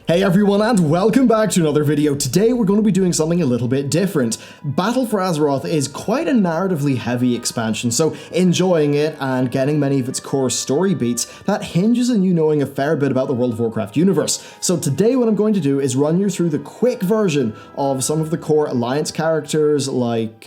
Hey everyone, and welcome back to another video. Today we're going to be doing something a little bit different. Battle for Azeroth is quite a narratively heavy expansion, so enjoying it and getting many of its core story beats, that hinges on you knowing a fair bit about the World of Warcraft universe. So today what I'm going to do is run you through the quick version of some of the core Alliance characters like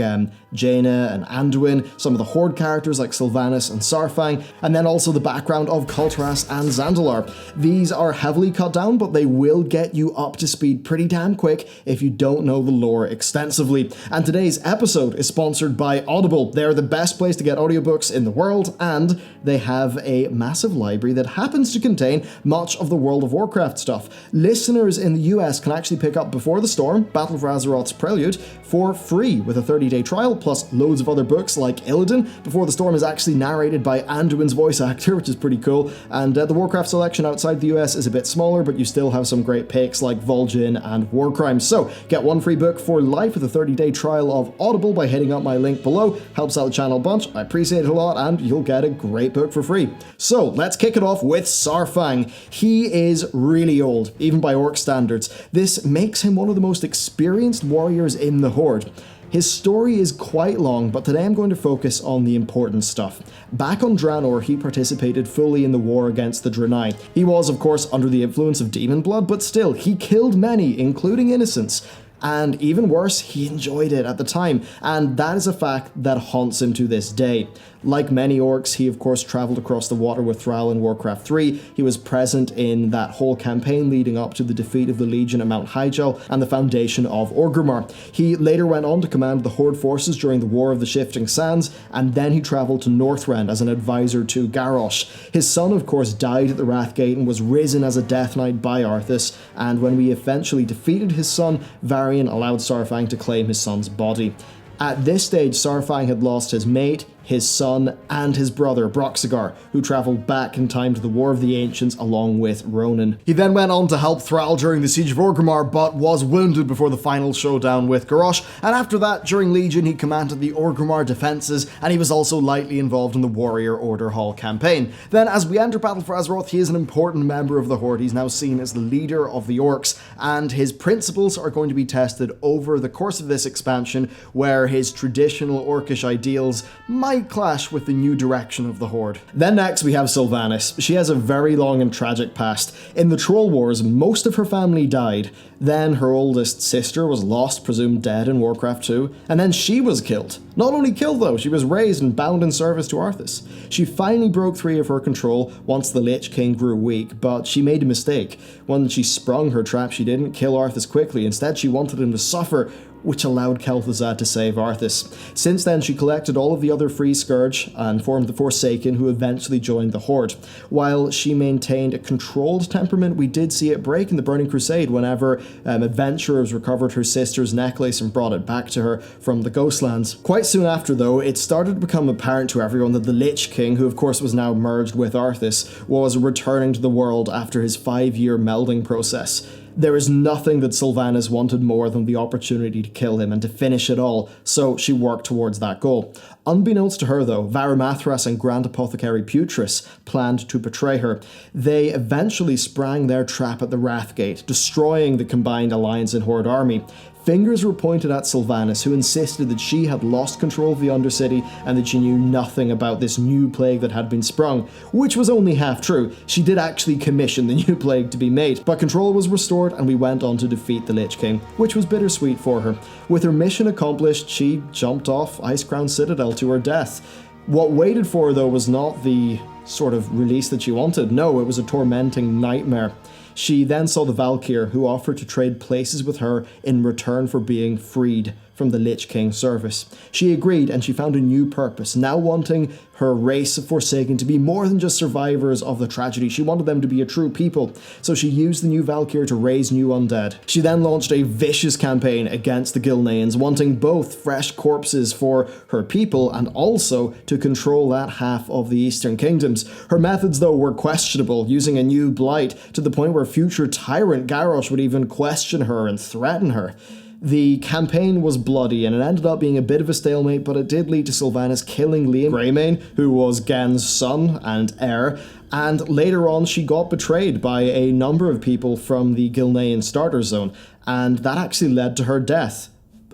Jana and Anduin, some of the Horde characters like Silvanus and Saurfang, and then also the background of Kulturas and Zandalar. These are heavily cut down, but they will get you up to speed pretty damn quick if you don't know the lore extensively. And today's episode is sponsored by Audible. They're the best place to get audiobooks in the world, and they have a massive library that happens to contain much of the World of Warcraft stuff. Listeners in the US can actually pick up Before the Storm, Battle for Azeroth's Prelude, for free with a 30-day trial, plus loads of other books like Illidan. Before the Storm is actually narrated by Anduin's voice actor, which is pretty cool, and the Warcraft selection outside the US is a bit smaller, but you still have some great picks like Vol'jin and War Crimes. So get one free book for life with a 30-day trial of Audible by hitting up my link below. Helps out the channel a bunch, I appreciate it a lot, and you'll get a great book for free. So let's kick it off with Saurfang. He is really old, even by Orc standards. This makes him one of the most experienced warriors in the Horde. His story is quite long, but today I'm going to focus on the important stuff. Back on Draenor, he participated fully in the war against the Draenei. He was, of course, under the influence of demon blood, but still, he killed many, including innocents. And even worse, he enjoyed it at the time, and that is a fact that haunts him to this day. Like many orcs, he of course travelled across the water with Thrall in Warcraft 3, he was present in that whole campaign leading up to the defeat of the Legion at Mount Hyjal and the foundation of Orgrimmar. He later went on to command the Horde forces during the War of the Shifting Sands, and then he travelled to Northrend as an advisor to Garrosh. His son of course died at the Wrathgate and was risen as a Death Knight by Arthas, and when we eventually defeated his son, Varian allowed Saurfang to claim his son's body. At this stage, Saurfang had lost his mate, his son, and his brother, Broxigar, who travelled back in time to the War of the Ancients along with Ronan. He then went on to help Thrall during the Siege of Orgrimmar, but was wounded before the final showdown with Garrosh, and after that, during Legion, he commanded the Orgrimmar defences, and he was also lightly involved in the Warrior Order Hall campaign. Then, as we enter Battle for Azeroth, he is an important member of the Horde. He's now seen as the leader of the Orcs, and his principles are going to be tested over the course of this expansion, where his traditional Orcish ideals might clash with the new direction of the Horde. Then next we have Silvanus. She has a very long and tragic past. In the Troll Wars, most of her family died. Then her oldest sister was lost, presumed dead in Warcraft 2, and then she was killed. Not only killed though, she was raised and bound in service to Arthas. She finally broke free of her control once the Lich King grew weak, but she made a mistake. When she sprung her trap, she didn't kill Arthas quickly. Instead, she wanted him to suffer, which allowed Kel'Thuzad to save Arthas. Since then, she collected all of the other Free Scourge and formed the Forsaken, who eventually joined the Horde. While she maintained a controlled temperament, we did see it break in the Burning Crusade whenever adventurers recovered her sister's necklace and brought it back to her from the Ghostlands. Quite soon after, though, it started to become apparent to everyone that the Lich King, who of course was now merged with Arthas, was returning to the world after his 5-year melding process. There is nothing that Silvanus wanted more than the opportunity to kill him and to finish it all, so she worked towards that goal. Unbeknownst to her though, Varimathras and Grand Apothecary Putris planned to betray her. They eventually sprang their trap at the Wrathgate, destroying the combined Alliance and Horde army. Fingers were pointed at Silvanus, who insisted that she had lost control of the Undercity and that she knew nothing about this new plague that had been sprung, which was only half true. She did actually commission the new plague to be made, but control was restored and we went on to defeat the Lich King, which was bittersweet for her. With her mission accomplished, she jumped off Icecrown Citadel to her death. What waited for her though was not the sort of release that she wanted. No, it was a tormenting nightmare. She then saw the Valkyr, who offered to trade places with her in return for being freed from the Lich King's service. She agreed, and she found a new purpose, now wanting her race of Forsaken to be more than just survivors of the tragedy. She wanted them to be a true people, so she used the new Valkyr to raise new undead. She then launched a vicious campaign against the Gilneans, wanting both fresh corpses for her people and also to control that half of the Eastern Kingdoms. Her methods, though, were questionable, using a new blight to the point where future tyrant Garrosh would even question her and threaten her. The campaign was bloody and it ended up being a bit of a stalemate, but it did lead to Silvanus killing Liam Greymane, who was Gen's son and heir, and later on she got betrayed by a number of people from the Gilnean starter zone, and that actually led to her death,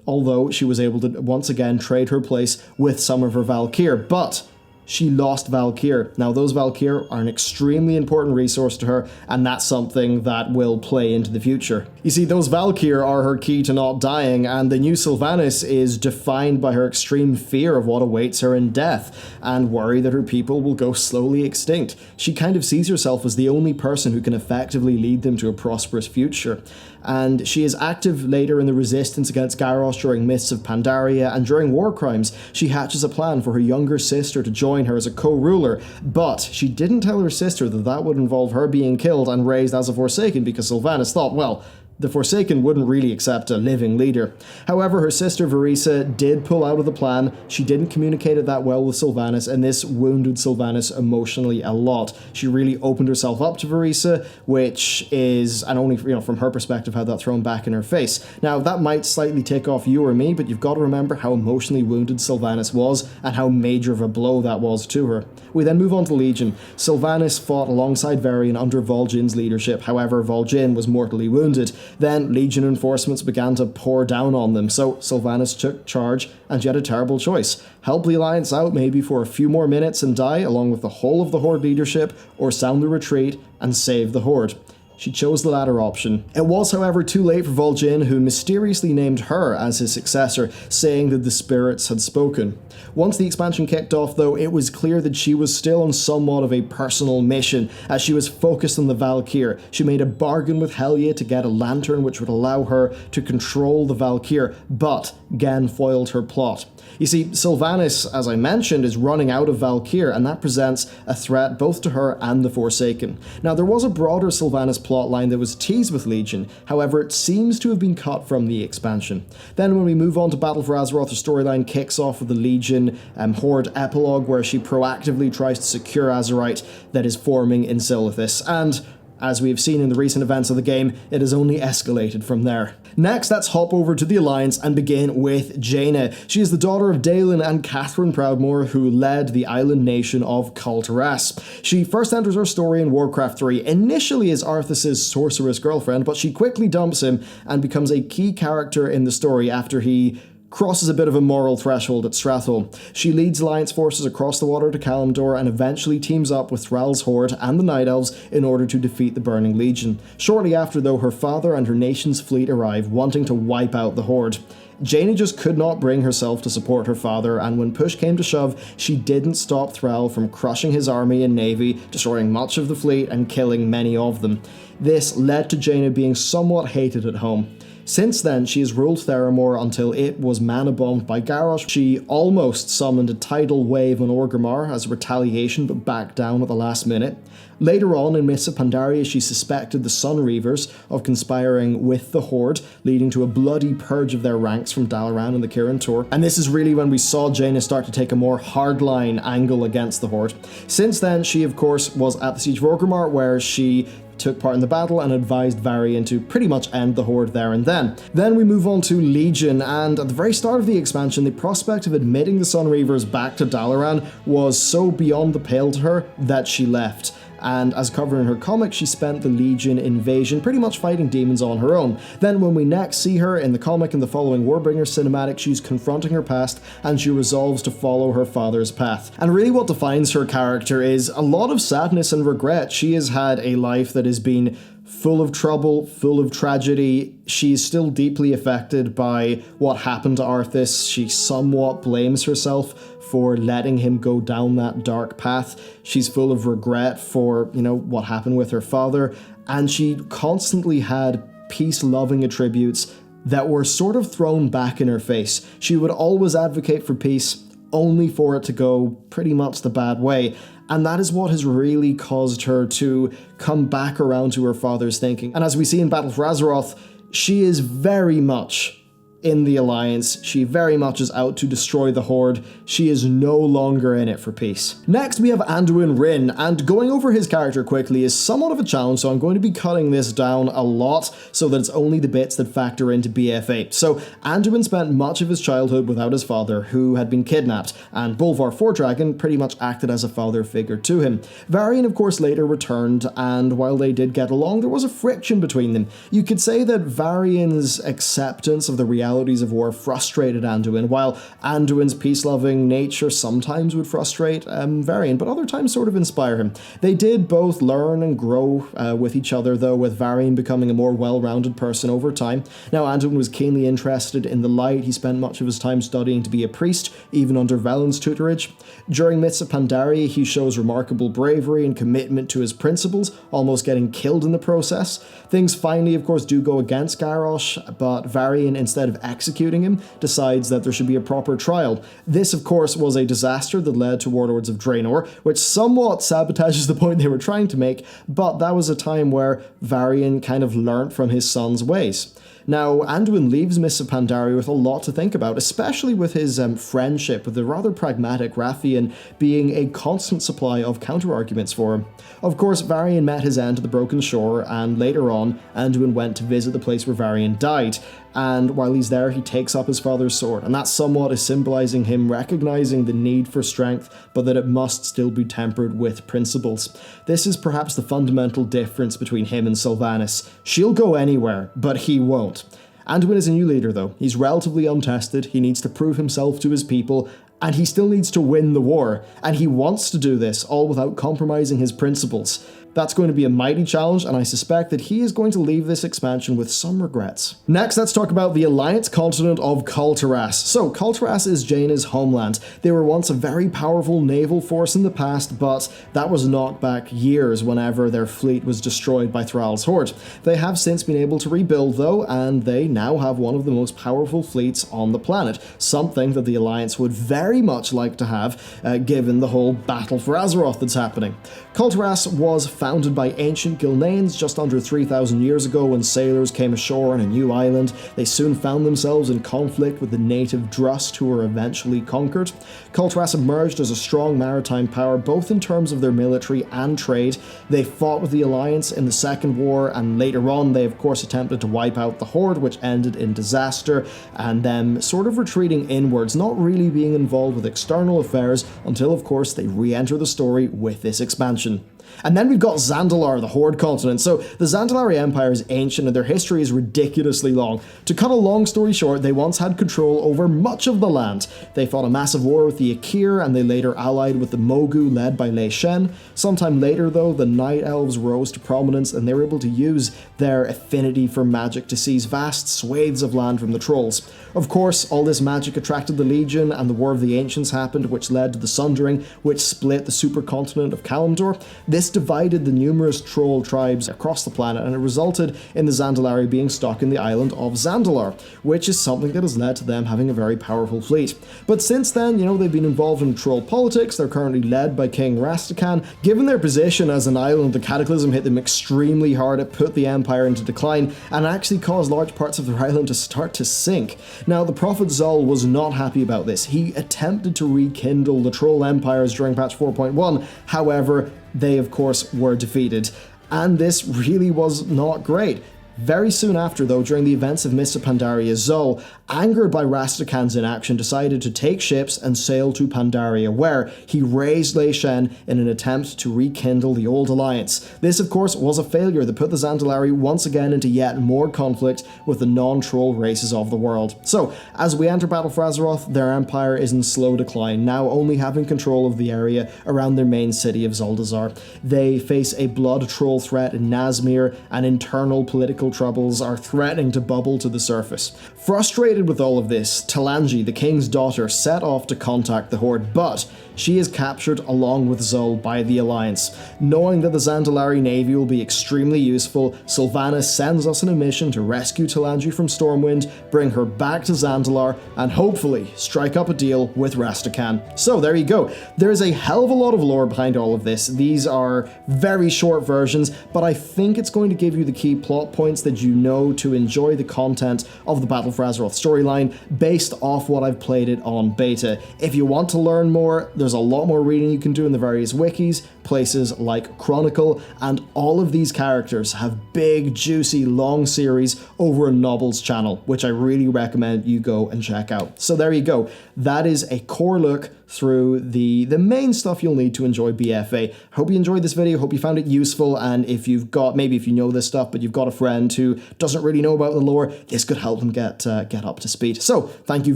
although she was able to once again trade her place with some of her Valkyr, but she lost Valkyr. Now, those Valkyr are an extremely important resource to her, and that's something that will play into the future. You see, those Valkyr are her key to not dying, and the new Silvanus is defined by her extreme fear of what awaits her in death, and worry that her people will go slowly extinct. She kind of sees herself as the only person who can effectively lead them to a prosperous future. And she is active later in the resistance against Garrosh during Mists of Pandaria, and during war crimes, she hatches a plan for her younger sister to join her as a co-ruler, but she didn't tell her sister that that would involve her being killed and raised as a Forsaken, because Silvanus thought, well, the Forsaken wouldn't really accept a living leader. However, her sister Varisa did pull out of the plan. She didn't communicate it that well with Silvanus, and this wounded Silvanus emotionally a lot. She really opened herself up to Varisa, which is, and only from her perspective, had that thrown back in her face. Now, that might slightly tick off you or me, but you've got to remember how emotionally wounded Silvanus was, and how major of a blow that was to her. We then move on to Legion. Silvanus fought alongside Varian under Vol'jin's leadership. However, Vol'jin was mortally wounded. Then Legion reinforcements began to pour down on them, so Silvanus took charge, and she had a terrible choice. Help the Alliance out maybe for a few more minutes and die along with the whole of the Horde leadership, or sound the retreat and save the Horde. She chose the latter option. It was, however, too late for Vol'jin, who mysteriously named her as his successor, saying that the spirits had spoken. Once the expansion kicked off, though, it was clear that she was still on somewhat of a personal mission, as she was focused on the Valkyr. She made a bargain with Helya to get a lantern which would allow her to control the Valkyr, but Gen foiled her plot. You see, Silvanus, as I mentioned, is running out of Valkyr, and that presents a threat both to her and the Forsaken. Now, there was a broader Silvanus plotline that was teased with Legion, however, it seems to have been cut from the expansion. Then when we move on to Battle for Azeroth, the storyline kicks off with the Legion Horde epilogue, where she proactively tries to secure Azerite that is forming in Silithus, and as we have seen in the recent events of the game, it has only escalated from there. Next, let's hop over to the Alliance and begin with Jana. She is the daughter of Dalen and Catherine Proudmoore, who led the island nation of Kulturas. She first enters her story in Warcraft 3, initially as Arthas' sorceress girlfriend, but she quickly dumps him and becomes a key character in the story after he crosses a bit of a moral threshold at Strathhole. She leads Alliance forces across the water to Kalimdor and eventually teams up with Thrall's Horde and the Night Elves in order to defeat the Burning Legion. Shortly after, though, her father and her nation's fleet arrive, wanting to wipe out the Horde. Jana just could not bring herself to support her father, and when push came to shove, she didn't stop Thrall from crushing his army and navy, destroying much of the fleet and killing many of them. This led to Jana being somewhat hated at home. Since then, she has ruled Theramore until it was mana-bombed by Garrosh. She almost summoned a tidal wave on Orgrimmar as a retaliation, but backed down at the last minute. Later on, in Mists of Pandaria, she suspected the Sunreavers of conspiring with the Horde, leading to a bloody purge of their ranks from Dalaran and the Kirin Tor. And this is really when we saw Jana start to take a more hardline angle against the Horde. Since then, she of course was at the Siege of Orgrimmar, where she took part in the battle and advised Varian to pretty much end the Horde there and then. Then we move on to Legion, and at the very start of the expansion, the prospect of admitting the Sunreavers back to Dalaran was so beyond the pale to her that she left. And as covered in her comic, she spent the Legion invasion pretty much fighting demons on her own. Then when we next see her in the comic in the following Warbringer cinematic, she's confronting her past and she resolves to follow her father's path. And really what defines her character is a lot of sadness and regret. She has had a life that has been full of trouble, full of tragedy. She's still deeply affected by what happened to Arthas. She somewhat blames herself for letting him go down that dark path. She's full of regret for, what happened with her father. And she constantly had peace-loving attributes that were sort of thrown back in her face. She would always advocate for peace, only for it to go pretty much the bad way. And that is what has really caused her to come back around to her father's thinking. And as we see in Battle for Azeroth, she is very much in the Alliance. She very much is out to destroy the Horde. She is no longer in it for peace. Next, we have Anduin Wrynn, and going over his character quickly is somewhat of a challenge, so I'm going to be cutting this down a lot so that it's only the bits that factor into BFA. So, Anduin spent much of his childhood without his father, who had been kidnapped, and Bolvar Fordragon pretty much acted as a father figure to him. Varian, of course, later returned, and while they did get along, there was a friction between them. You could say that Varian's acceptance of the realities of war frustrated Anduin, while Anduin's peace-loving nature sometimes would frustrate Varian, but other times sort of inspire him. They did both learn and grow with each other, though, with Varian becoming a more well-rounded person over time. Now, Anduin was keenly interested in the light. He spent much of his time studying to be a priest, even under Velen's tutorage. During Myths of Pandaria, he shows remarkable bravery and commitment to his principles, almost getting killed in the process. Things finally, of course, do go against Garrosh, but Varian, instead of executing him, decides that there should be a proper trial. This, of course, was a disaster that led to Warlords of Draenor, which somewhat sabotages the point they were trying to make, but that was a time where Varian kind of learnt from his son's ways. Now, Anduin leaves Myths of Pandaria with a lot to think about, especially with his friendship with the rather pragmatic Rathian being a constant supply of counter-arguments for him. Of course, Varian met his end at the Broken Shore, and later on, Anduin went to visit the place where Varian died, and while he's there, he takes up his father's sword, and that somewhat is symbolizing him recognizing the need for strength, but that it must still be tempered with principles. This is perhaps the fundamental difference between him and Silvanus. She'll go anywhere, but he won't. Anduin is a new leader, though. He's relatively untested, he needs to prove himself to his people, and he still needs to win the war, and he wants to do this, all without compromising his principles. That's going to be a mighty challenge, and I suspect that he is going to leave this expansion with some regrets. Next, let's talk about the Alliance continent of Kul'tiras. So, Kul'tiras is Jana's homeland. They were once a very powerful naval force in the past, but that was knocked back years whenever their fleet was destroyed by Thrall's Horde. They have since been able to rebuild, though, and they now have one of the most powerful fleets on the planet, something that the Alliance would very much like to have, given the whole battle for Azeroth that's happening. Kul'tiras was founded by ancient Gilneans just under 3,000 years ago when sailors came ashore on a new island. They soon found themselves in conflict with the native Drust, who were eventually conquered. Kul'tiras emerged as a strong maritime power, both in terms of their military and trade. They fought with the Alliance in the Second War, and later on they of course attempted to wipe out the Horde, which ended in disaster, and them sort of retreating inwards, not really being involved with external affairs until of course they re-enter the story with this expansion. And then we've got Zandalari the Horde continent. So the Zandalari Empire is ancient and their history is ridiculously long. To cut a long story short, they once had control over much of the land. They fought a massive war with the Akir, and they later allied with the Mogu led by Lei Shen. Sometime later though, the Night Elves rose to prominence and they were able to use their affinity for magic to seize vast swathes of land from the Trolls. Of course, all this magic attracted the Legion, and the War of the Ancients happened, which led to the Sundering, which split the supercontinent of Kalimdor. This divided the numerous troll tribes across the planet, and it resulted in the Zandalari being stuck in the island of Zandalar, which is something that has led to them having a very powerful fleet. But since then, they've been involved in troll politics. They're currently led by King Rastakhan. Given their position as an island, the Cataclysm hit them extremely hard. It put the Empire into decline and actually caused large parts of their island to start to sink. Now, the Prophet Zul was not happy about this. He attempted to rekindle the troll empires during patch 4.1, however, they of course were defeated, and this really was not great. Very soon after, though, during the events of Myths of Pandaria, Zul, angered by Rastakhan's inaction, decided to take ships and sail to Pandaria, where he raised Lei Shen in an attempt to rekindle the old alliance. This, of course, was a failure that put the Zandalari once again into yet more conflict with the non-troll races of the world. So, as we enter Battle for Azeroth, their empire is in slow decline, now only having control of the area around their main city of Zuldazar. They face a blood troll threat in Nazmir, and internal political troubles are threatening to bubble to the surface. Frustrated with all of this, Talanji, the king's daughter, set off to contact the Horde, but she is captured along with Zul by the Alliance. Knowing that the Zandalari navy will be extremely useful, Silvanus sends us on a mission to rescue Talanji from Stormwind, bring her back to Zandalar, and hopefully strike up a deal with Rastakhan. So there you go. There's a hell of a lot of lore behind all of this. These are very short versions, but I think it's going to give you the key plot points points that you know to enjoy the content of the Battle for Azeroth storyline based off what I've played it on beta. If you want to learn more, there's a lot more reading you can do in the various wikis, places like Chronicle, and all of these characters have big, juicy, long series over in Nobble's channel, which I really recommend you go and check out. So there you go. That is a core look through the main stuff you'll need to enjoy BFA. Hope you enjoyed this video, hope you found it useful, and if you've got, maybe if you know this stuff, but you've got a friend who doesn't really know about the lore, this could help them get up to speed. So, thank you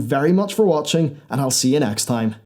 very much for watching, and I'll see you next time.